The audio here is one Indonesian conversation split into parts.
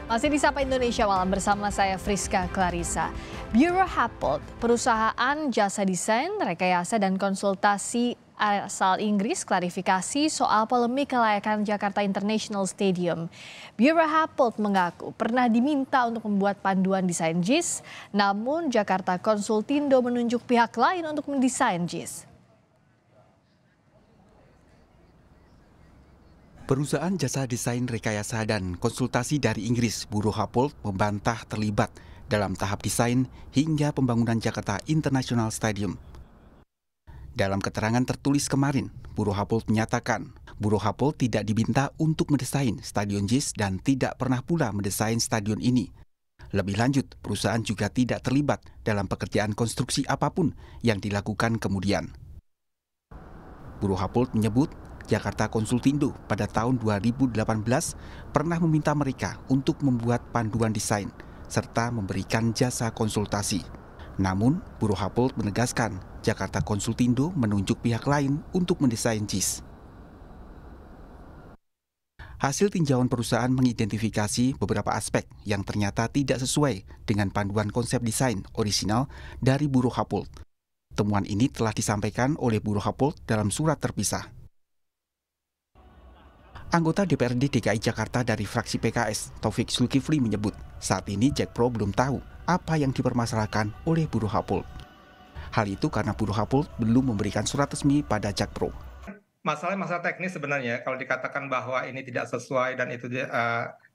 Masih di Sapa Indonesia Malam bersama saya Friska Clarissa. Bureau Happold, perusahaan jasa desain, rekayasa dan konsultasi asal Inggris klarifikasi soal polemik kelayakan Jakarta International Stadium. Bureau Happold mengaku pernah diminta untuk membuat panduan desain JIS, namun Jakarta Konsultindo menunjuk pihak lain untuk mendesain JIS. Perusahaan jasa desain, rekayasa, dan konsultasi dari Inggris, Bureau Happold, membantah terlibat dalam tahap desain hingga pembangunan Jakarta International Stadium. Dalam keterangan tertulis kemarin, Bureau Happold menyatakan Bureau Happold tidak diminta untuk mendesain Stadion JIS dan tidak pernah pula mendesain stadion ini. Lebih lanjut, perusahaan juga tidak terlibat dalam pekerjaan konstruksi apapun yang dilakukan kemudian. Bureau Happold menyebut Jakarta Konsultindo pada tahun 2018 pernah meminta mereka untuk membuat panduan desain serta memberikan jasa konsultasi. Namun, Bureau Happold menegaskan Jakarta Konsultindo menunjuk pihak lain untuk mendesain JIS. Hasil tinjauan perusahaan mengidentifikasi beberapa aspek yang ternyata tidak sesuai dengan panduan konsep desain orisinal dari Bureau Happold. Temuan ini telah disampaikan oleh Bureau Happold dalam surat terpisah. Anggota DPRD DKI Jakarta dari fraksi PKS, Taufik Zulkifli menyebut, saat ini Jakpro belum tahu apa yang dipermasalahkan oleh Bureau Happold. Hal itu karena Bureau Happold belum memberikan surat resmi pada Jakpro. Masalah teknis sebenarnya, kalau dikatakan bahwa ini tidak sesuai dan itu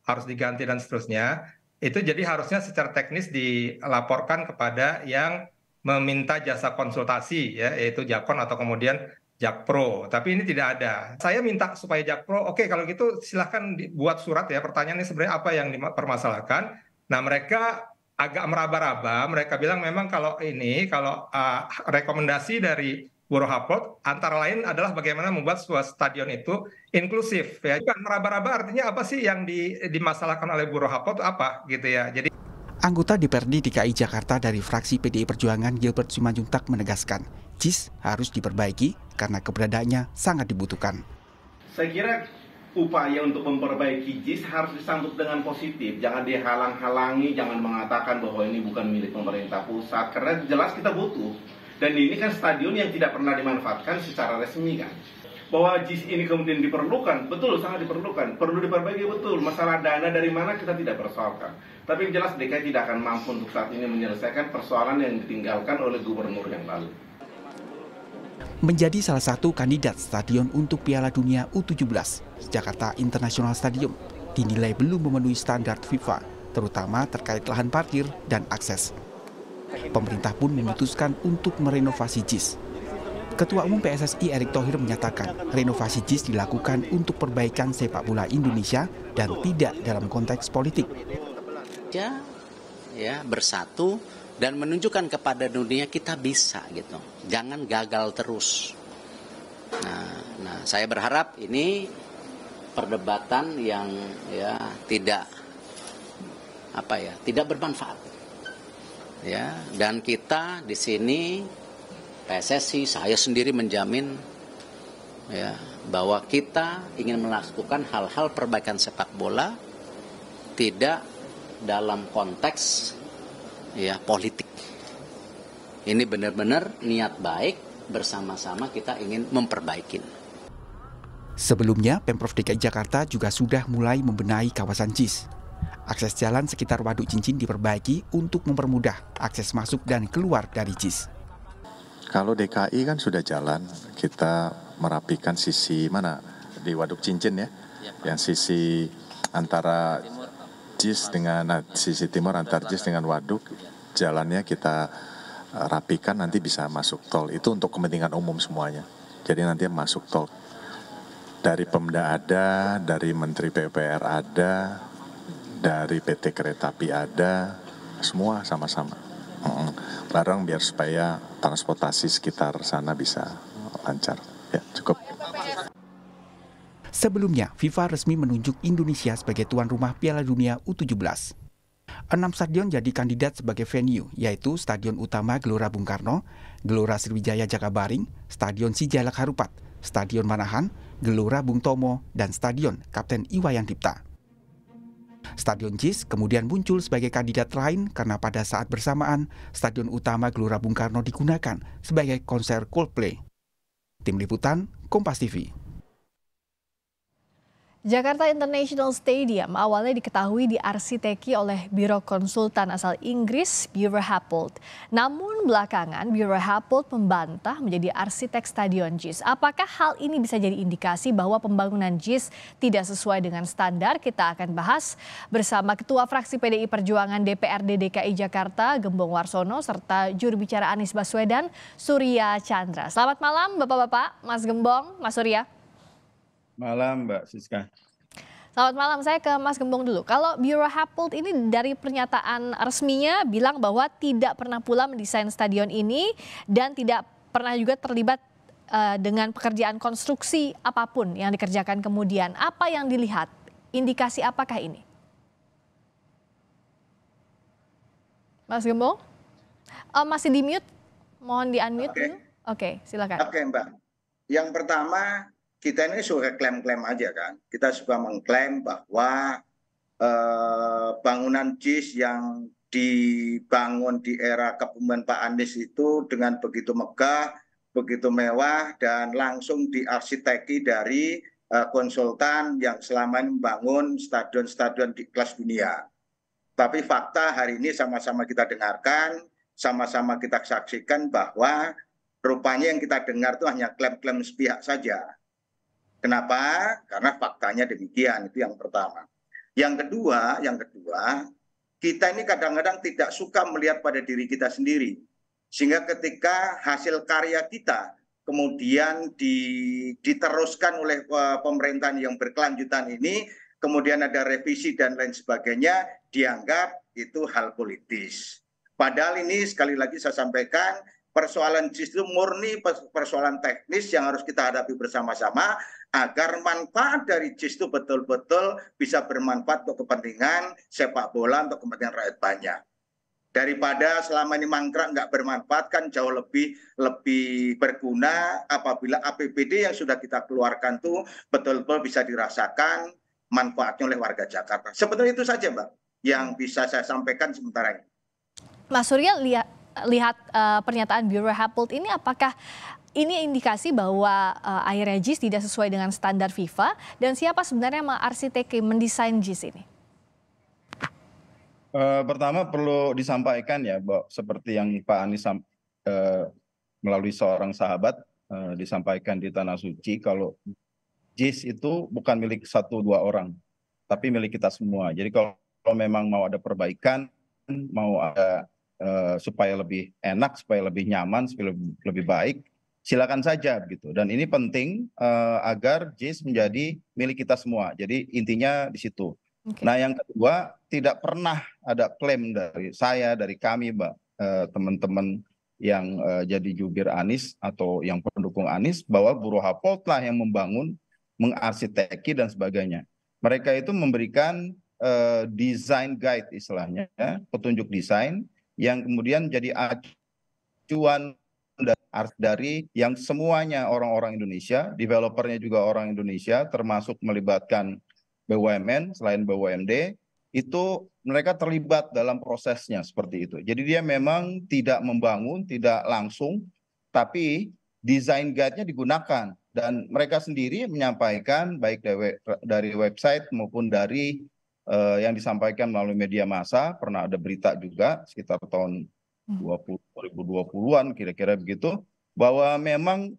harus diganti dan seterusnya, itu jadi harusnya secara teknis dilaporkan kepada yang meminta jasa konsultasi, ya, yaitu Jakon atau kemudian Jakpro, tapi ini tidak ada. Saya minta supaya Jakpro, oke kalau gitu silahkan dibuat surat ya, pertanyaannya sebenarnya apa yang dipermasalahkan. Nah mereka agak meraba-raba, mereka bilang memang kalau rekomendasi dari Bureau Happold antara lain adalah bagaimana membuat sebuah stadion itu inklusif. Ya. Bukan meraba-raba artinya apa sih yang dimasalahkan oleh Bureau Happold apa gitu ya. Jadi Anggota DPRD DKI Jakarta dari fraksi PDI Perjuangan Gilbert Simanjuntak menegaskan, JIS harus diperbaiki karena keberadaannya sangat dibutuhkan. Saya kira upaya untuk memperbaiki JIS harus disambut dengan positif. Jangan dihalang-halangi, jangan mengatakan bahwa ini bukan milik pemerintah pusat. Karena jelas kita butuh. Dan ini kan stadion yang tidak pernah dimanfaatkan secara resmi kan. Bahwa JIS ini kemudian diperlukan, betul sangat diperlukan. Perlu diperbaiki betul. Masalah dana dari mana kita tidak persoalkan. Tapi yang jelas DKI tidak akan mampu untuk saat ini menyelesaikan persoalan yang ditinggalkan oleh gubernur yang lalu. Menjadi salah satu kandidat stadion untuk Piala Dunia U17, Jakarta International Stadium dinilai belum memenuhi standar FIFA, terutama terkait lahan parkir dan akses. Pemerintah pun memutuskan untuk merenovasi JIS. Ketua Umum PSSI Erick Thohir menyatakan renovasi JIS dilakukan untuk perbaikan sepak bola Indonesia dan tidak dalam konteks politik. Ya, bersatu dan menunjukkan kepada dunia kita bisa gitu. Jangan gagal terus. Nah, saya berharap ini perdebatan yang ya tidak bermanfaat. Ya, dan kita di sini PSSI, saya sendiri menjamin ya bahwa kita ingin melakukan hal-hal perbaikan sepak bola tidak dalam konteks ya politik. Ini benar-benar niat baik bersama-sama kita ingin memperbaiki. Sebelumnya, Pemprov DKI Jakarta juga sudah mulai membenahi kawasan JIS. Akses jalan sekitar Waduk Cincin diperbaiki untuk mempermudah akses masuk dan keluar dari JIS. Kalau DKI kan sudah jalan, kita merapikan sisi mana di Waduk Cincin ya, yang sisi antara JIS dengan sisi timur antar JIS dengan Waduk, jalannya kita rapikan nanti bisa masuk tol. Itu untuk kepentingan umum semuanya. Jadi nanti masuk tol. Dari Pemda ada, dari Menteri PUPR ada, dari PT Kereta Api ada, semua sama-sama. Bareng biar supaya transportasi sekitar sana bisa lancar. Ya, cukup. Sebelumnya, FIFA resmi menunjuk Indonesia sebagai tuan rumah Piala Dunia U17. 6 stadion jadi kandidat sebagai venue, yaitu Stadion Utama Gelora Bung Karno, Gelora Sriwijaya Jakabaring, Stadion Sijalak Harupat, Stadion Manahan, Gelora Bung Tomo, dan Stadion Kapten Iwayan Dipta. Stadion JIS kemudian muncul sebagai kandidat lain karena pada saat bersamaan Stadion Utama Gelora Bung Karno digunakan sebagai konser Coldplay. Tim Liputan, Kompas TV. Jakarta International Stadium awalnya diketahui diarsiteki oleh Biro Konsultan asal Inggris Buro Happold. Namun belakangan Buro Happold membantah menjadi arsitek Stadion JIS. Apakah hal ini bisa jadi indikasi bahwa pembangunan JIS tidak sesuai dengan standar? Kita akan bahas bersama Ketua Fraksi PDI Perjuangan DPRD DKI Jakarta Gembong Warsono serta juru bicara Anies Baswedan Surya Chandra. Selamat malam Bapak-bapak, Mas Gembong, Mas Surya. Malam Mbak Siska. Selamat malam, saya ke Mas Gembong dulu. Kalau Buro Happold ini dari pernyataan resminya bilang bahwa tidak pernah pula mendesain stadion ini dan tidak pernah juga terlibat dengan pekerjaan konstruksi apapun yang dikerjakan kemudian. Apa yang dilihat? Indikasi apakah ini? Mas Gembong? Masih di mute? Mohon di-unmute dulu. Oke, silakan. Oke Mbak. Yang pertama, kita ini suka klaim-klaim aja kan. Kita suka mengklaim bahwa bangunan JIS yang dibangun di era kepemimpinan Pak Anies itu dengan begitu megah, begitu mewah, dan langsung diarsiteki dari konsultan yang selama ini membangun stadion-stadion di kelas dunia. Tapi fakta hari ini sama-sama kita dengarkan, sama-sama kita saksikan bahwa rupanya yang kita dengar itu hanya klaim-klaim sepihak saja. Kenapa? Karena faktanya demikian, itu yang pertama. Yang kedua, kita ini kadang-kadang tidak suka melihat pada diri kita sendiri. Sehingga ketika hasil karya kita kemudian diteruskan oleh pemerintahan yang berkelanjutan ini, kemudian ada revisi dan lain sebagainya, dianggap itu hal politis. Padahal ini sekali lagi saya sampaikan, persoalan JIS itu murni persoalan teknis yang harus kita hadapi bersama-sama agar manfaat dari JIS itu betul-betul bisa bermanfaat untuk kepentingan sepak bola, untuk kepentingan rakyat banyak. Daripada selama ini mangkrak nggak bermanfaat, kan jauh lebih berguna apabila APBD yang sudah kita keluarkan itu betul-betul bisa dirasakan manfaatnya oleh warga Jakarta. Sebetulnya itu saja Mbak yang bisa saya sampaikan sementara ini. Mas Surya, lihat pernyataan Buro Happold ini, apakah ini indikasi bahwa akhirnya JIS tidak sesuai dengan standar FIFA, dan siapa sebenarnya mengarsiteki mendesain JIS ini? Pertama perlu disampaikan ya, Mbak, seperti yang Pak Anies melalui seorang sahabat disampaikan di Tanah Suci, kalau JIS itu bukan milik 1-2 orang, tapi milik kita semua. Jadi kalau memang mau ada perbaikan, mau ada supaya lebih enak, supaya lebih nyaman, supaya lebih baik, silakan saja begitu. Dan ini penting agar JIS menjadi milik kita semua. Jadi intinya di situ. Okay. Nah yang kedua, tidak pernah ada klaim dari saya, dari kami, Mbak, teman-teman yang jadi jubir Anies atau yang pendukung Anies, bahwa Buro Happold lah yang membangun, mengarsiteki dan sebagainya. Mereka itu memberikan design guide istilahnya, petunjuk desain yang kemudian jadi acuan dari yang semuanya orang-orang Indonesia, developernya juga orang Indonesia, termasuk melibatkan BUMN selain BUMD, itu mereka terlibat dalam prosesnya seperti itu. Jadi dia memang tidak membangun, tidak langsung, tapi design guide-nya digunakan. Dan mereka sendiri menyampaikan baik dari website maupun dari yang disampaikan melalui media massa, pernah ada berita juga sekitar tahun 2020-an kira-kira begitu, bahwa memang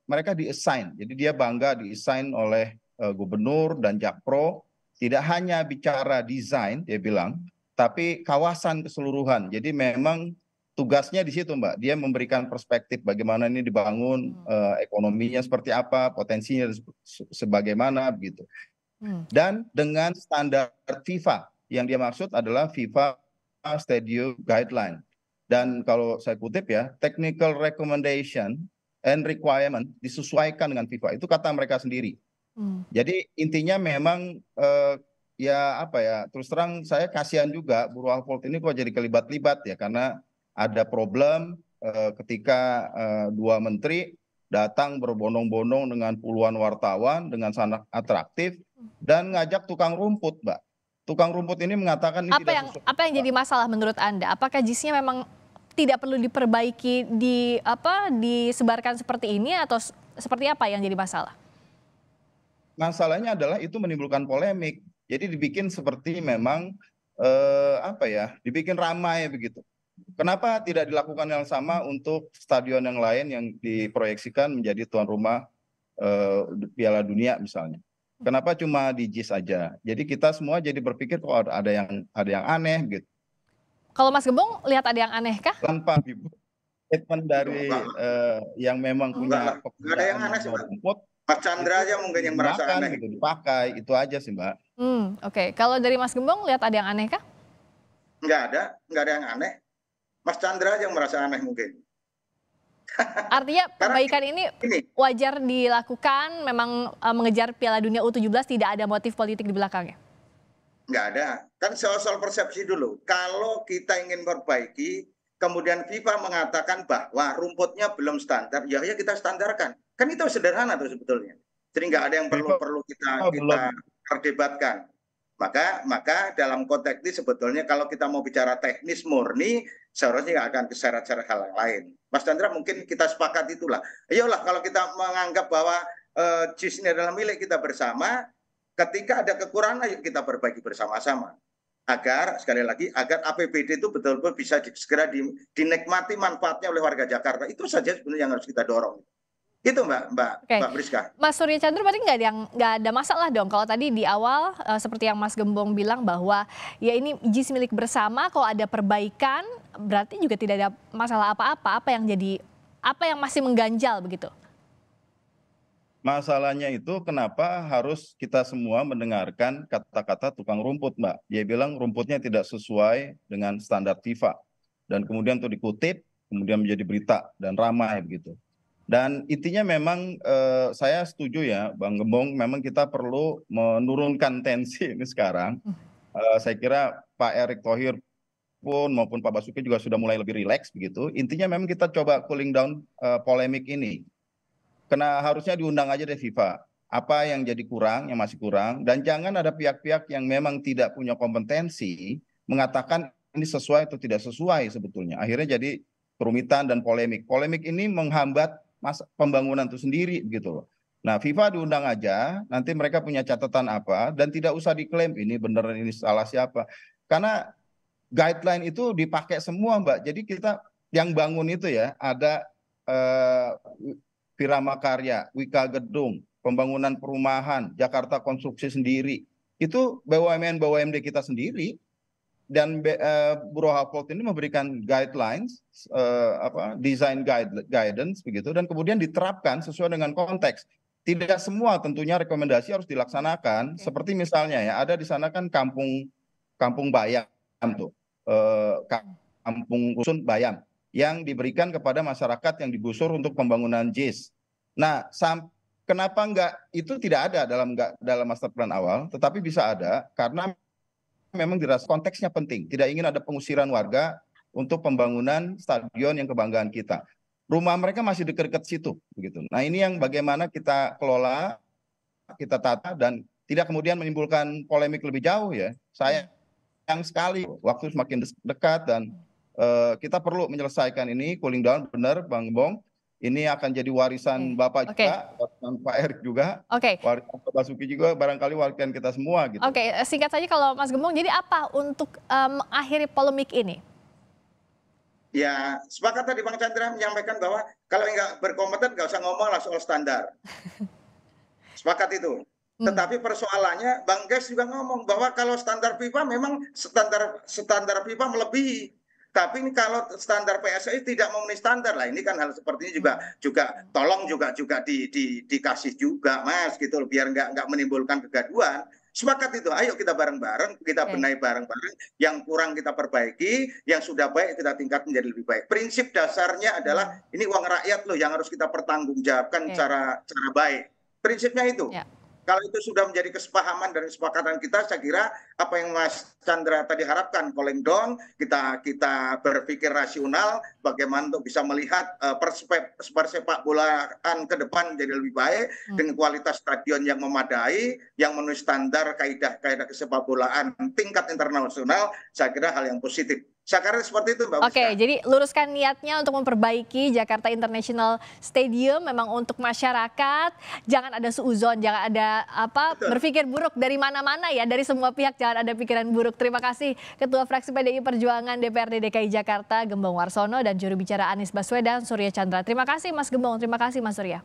mereka di-assign. Jadi dia bangga di-assign oleh gubernur dan Jakpro, tidak hanya bicara desain dia bilang, tapi kawasan keseluruhan. Jadi memang tugasnya di situ Mbak, dia memberikan perspektif bagaimana ini dibangun, ekonominya seperti apa, potensinya sebagaimana begitu. Dan dengan standar FIFA, yang dia maksud adalah FIFA Stadium Guideline. Dan kalau saya kutip ya, technical recommendation and requirement disesuaikan dengan FIFA, itu kata mereka sendiri. Jadi intinya memang ya apa ya, terus terang saya kasihan juga Buro Happold ini kok jadi kelibat-libat ya, karena ada problem ketika 2 menteri datang berbondong-bondong dengan puluhan wartawan dengan sangat atraktif dan ngajak tukang rumput, Mbak. tukang rumput ini mengatakan ini tidak sesuai. Apa yang jadi masalah menurut Anda? Apakah JIS-nya memang tidak perlu diperbaiki, disebarkan seperti ini, atau seperti apa yang jadi masalah? Masalahnya adalah itu menimbulkan polemik. Jadi dibikin seperti memang dibikin ramai begitu. Kenapa tidak dilakukan yang sama untuk stadion yang lain yang diproyeksikan menjadi tuan rumah Piala Dunia misalnya? Kenapa cuma di JIS aja? Jadi kita semua jadi berpikir kok ada yang aneh gitu. Kalau Mas Gembong lihat ada yang aneh kah? Tanpa statement dari yang memang punya nggak ada yang aneh sih, Mbak. Mas Chandra aja mungkin yang merasa aneh. Gitu, dipakai, itu aja sih Mbak. Oke. Kalau dari Mas Gembong lihat ada yang aneh kah? Nggak ada yang aneh. Mas Chandra aja yang merasa aneh mungkin. Artinya perbaikan ini wajar dilakukan, memang mengejar Piala Dunia U17 tidak ada motif politik di belakangnya? Nggak ada. Kan soal persepsi dulu. Kalau kita ingin perbaiki, kemudian FIFA mengatakan bahwa rumputnya belum standar, ya kita standarkan. Kan itu sederhana tuh sebetulnya. Jadi nggak ada yang perlu kita perdebatkan. Maka dalam konteks ini sebetulnya kalau kita mau bicara teknis murni, seharusnya nggak akan keseret-seret hal yang lain. Mas Chandra mungkin kita sepakat itulah. Ayolah kalau kita menganggap bahwa JIS ini adalah milik kita bersama, ketika ada kekurangan ayo kita perbaiki bersama-sama. Agar sekali lagi agar APBD itu betul-betul bisa segera dinikmati manfaatnya oleh warga Jakarta. Itu saja sebenarnya yang harus kita dorong. Itu Mbak Priska. Mas Surya Chandra berarti nggak ada masalah dong kalau tadi di awal seperti yang Mas Gembong bilang bahwa ya ini JIS milik bersama, kalau ada perbaikan berarti juga tidak ada masalah apa-apa. Apa yang masih mengganjal begitu? Masalahnya itu kenapa harus kita semua mendengarkan kata-kata tukang rumput, Mbak. Dia bilang rumputnya tidak sesuai dengan standar FIFA. Dan kemudian itu dikutip, kemudian menjadi berita dan ramai begitu. Dan intinya memang saya setuju ya Bang Gembong, memang kita perlu menurunkan tensi ini sekarang. Saya kira Pak Erick Thohir pun maupun Pak Basuki juga sudah mulai lebih rileks begitu. Intinya memang kita coba cooling down polemik ini. Karena harusnya diundang aja deh FIFA. Apa yang jadi kurang, yang masih kurang. Dan jangan ada pihak-pihak yang memang tidak punya kompetensi mengatakan ini sesuai atau tidak sesuai sebetulnya. Akhirnya jadi kerumitan dan polemik. Polemik ini menghambat pembangunan itu sendiri gitu loh. Nah FIFA diundang aja, nanti mereka punya catatan apa, dan tidak usah diklaim ini benar ini salah siapa. Karena guideline itu dipakai semua Mbak. Jadi kita yang bangun itu ya ada Wirama Karya, Wika Gedung, pembangunan perumahan, Jakarta Konstruksi sendiri. Itu BUMN kita sendiri. Dan Bureau Happold ini memberikan guidelines, design guidance begitu, dan kemudian diterapkan sesuai dengan konteks. Tidak semua tentunya rekomendasi harus dilaksanakan. Seperti misalnya ya ada di sana kan kampung Bayam tuh, kampung rusun Bayam yang diberikan kepada masyarakat yang digusur untuk pembangunan JIS. Nah, kenapa itu tidak ada dalam master plan awal, tetapi bisa ada karena memang dirasa konteksnya penting. Tidak ingin ada pengusiran warga untuk pembangunan stadion yang kebanggaan kita. Rumah mereka masih dekat-dekat situ, begitu. Nah ini yang bagaimana kita kelola, kita tata dan tidak kemudian menimbulkan polemik lebih jauh ya. Sayang sekali waktu semakin dekat dan kita perlu menyelesaikan ini cooling down benar, Bang Gembong. Ini akan jadi warisan Bapak juga, warisan Pak Erick juga, warisan Pak Basuki juga, barangkali warisan kita semua gitu. Singkat saja kalau Mas Gembong, jadi apa untuk mengakhiri polemik ini? Ya, sepakat tadi Bang Chandra menyampaikan bahwa kalau nggak berkompeten nggak usah ngomong lah soal standar. Sepakat itu. Tetapi persoalannya Bang Ges juga ngomong bahwa kalau standar FIFA memang standar FIFA melebihi. Tapi ini kalau standar PSSI tidak memenuhi standar lah, ini kan hal seperti ini juga tolong juga dikasih juga Mas gitu loh, biar nggak menimbulkan kegaduhan. Sepakat itu, ayo kita bareng-bareng, kita benahi bareng-bareng, yang kurang kita perbaiki, yang sudah baik kita tingkat menjadi lebih baik. Prinsip dasarnya adalah ini uang rakyat loh yang harus kita pertanggungjawabkan cara baik. Prinsipnya itu. Kalau itu sudah menjadi kesepahaman dan kesepakatan kita, saya kira apa yang Mas Chandra tadi harapkan, cooling down, kita berpikir rasional, bagaimana untuk bisa melihat persepak bolaan ke depan menjadi lebih baik dengan kualitas stadion yang memadai, yang memenuhi standar kaidah-kaidah kesepak bolaan tingkat internasional. Saya kira hal yang positif. Saya kira seperti itu, Mbak Buska. Oke, jadi luruskan niatnya untuk memperbaiki Jakarta International Stadium memang untuk masyarakat. Jangan ada suuzon, jangan ada berpikir buruk dari mana-mana ya, dari semua pihak jangan ada pikiran buruk. Terima kasih Ketua Fraksi PDI Perjuangan DPRD DKI Jakarta Gembong Warsono dan juru bicara Anies Baswedan Surya Chandra. Terima kasih Mas Gembong, terima kasih Mas Surya.